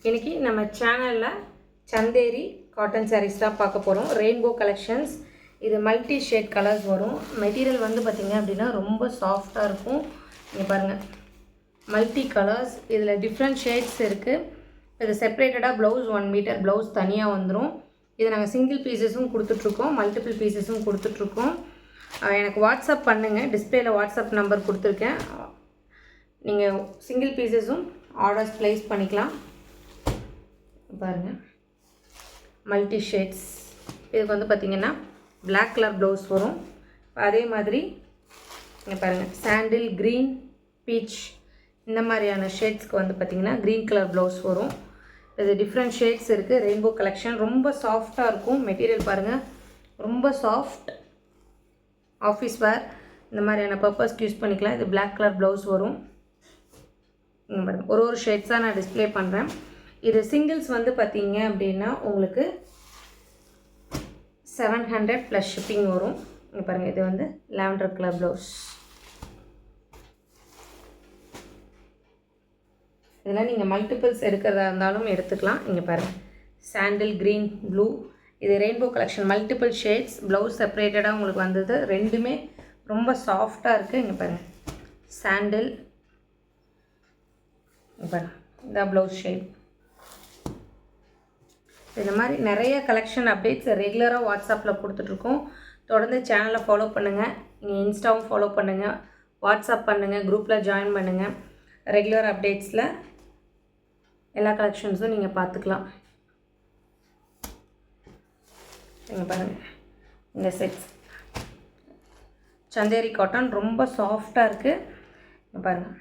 இன்றைக்கி நம்ம சேனலில் சந்தேரி காட்டன் சாரீஸ் தான் பார்க்க போகிறோம். Rainbow collections. இது மல்டி ஷேட் கலர்ஸ் வரும். மெட்டீரியல் வந்து பார்த்திங்க அப்படின்னா ரொம்ப சாஃப்டாக இருக்கும். இங்கே பாருங்கள், மல்டி கலர்ஸ். இதில் டிஃப்ரெண்ட் ஷேட்ஸ் இருக்குது. இது செப்பரேட்டடாக ப்ளவுஸ் 1 மீட்டர் ப்ளவுஸ் தனியாக வந்துடும். இது நாங்கள் சிங்கிள் பீசஸும் கொடுத்துட்ருக்கோம், மல்டிபிள் பீசஸும் கொடுத்துட்ருக்கோம். எனக்கு வாட்ஸ்அப் பண்ணுங்கள். டிஸ்பிளேயில் வாட்ஸ்அப் நம்பர் கொடுத்துருக்கேன். நீங்கள் சிங்கிள் பீசஸும் ஆர்டர்ஸ் ப்ளேஸ் பண்ணிக்கலாம். பாருங்கள், மல்டி ஷேட்ஸ். இதுக்கு வந்து பார்த்திங்கன்னா பிளாக் கலர் ப்ளவுஸ் வரும். அதே மாதிரி இங்கே பாருங்கள், சாண்டில், க்ரீன், பீச் இந்த மாதிரியான ஷேட்ஸ்க்கு வந்து பார்த்திங்கன்னா க்ரீன் கலர் ப்ளவுஸ் வரும். இது டிஃப்ரெண்ட் ஷேட்ஸ் இருக்குது. ரெயின்போ கலெக்ஷன் ரொம்ப சாஃப்டாக இருக்கும். மெட்டீரியல் பாருங்கள், ரொம்ப சாஃப்ட். ஆஃபீஸ் வேர் இந்த மாதிரியான பர்பஸ்க்கு யூஸ் பண்ணிக்கலாம். இது பிளாக் கலர் ப்ளவுஸ் வரும். இங்கே பாருங்கள், ஒரு ஷேட்ஸாக நான் டிஸ்பிளே பண்ணுறேன். இது சிங்கிள்ஸ் வந்து பார்த்திங்க அப்படின்னா உங்களுக்கு 700 ப்ளஸ் ஷிப்பிங் வரும். இங்கே பாருங்கள், இது வந்து லாவெண்டர் கலர் ப்ளவுஸ். இதெல்லாம் நீங்கள் மல்டிபிள்ஸ் எடுக்கிறதா இருந்தாலும் எடுத்துக்கலாம். இங்கே பாருங்கள், சாண்டில், க்ரீன், ப்ளூ. இது rainbow collection, multiple shades. Blouse செப்பரேட்டடாக உங்களுக்கு வந்தது. ரெண்டுமே ரொம்ப சாஃப்டாக இருக்குது. இங்கே பாருங்கள், சாண்டில். இங்கே பாருங்கள், இதான் ப்ளவுஸ் ஷேட். இந்த மாதிரி நிறைய கலெக்ஷன் அப்டேட்ஸ் ரெகுலராக வாட்ஸ்அப்பில் கொடுத்துட்ருக்கோம். தொடர்ந்து சேனலை ஃபாலோ பண்ணுங்கள். நீங்கள் இன்ஸ்டாவும் ஃபாலோ பண்ணுங்கள், வாட்ஸ்அப் பண்ணுங்கள், குரூப்பில் ஜாயின் பண்ணுங்கள். ரெகுலர் அப்டேட்ஸில் எல்லா கலெக்ஷன்ஸும் நீங்கள் பார்த்துக்கலாம். இங்கே பாருங்கள், இந்த செட்ஸ் சந்தேரி காட்டன் ரொம்ப சாஃப்டாக இருக்குது. இங்கே பாருங்கள்,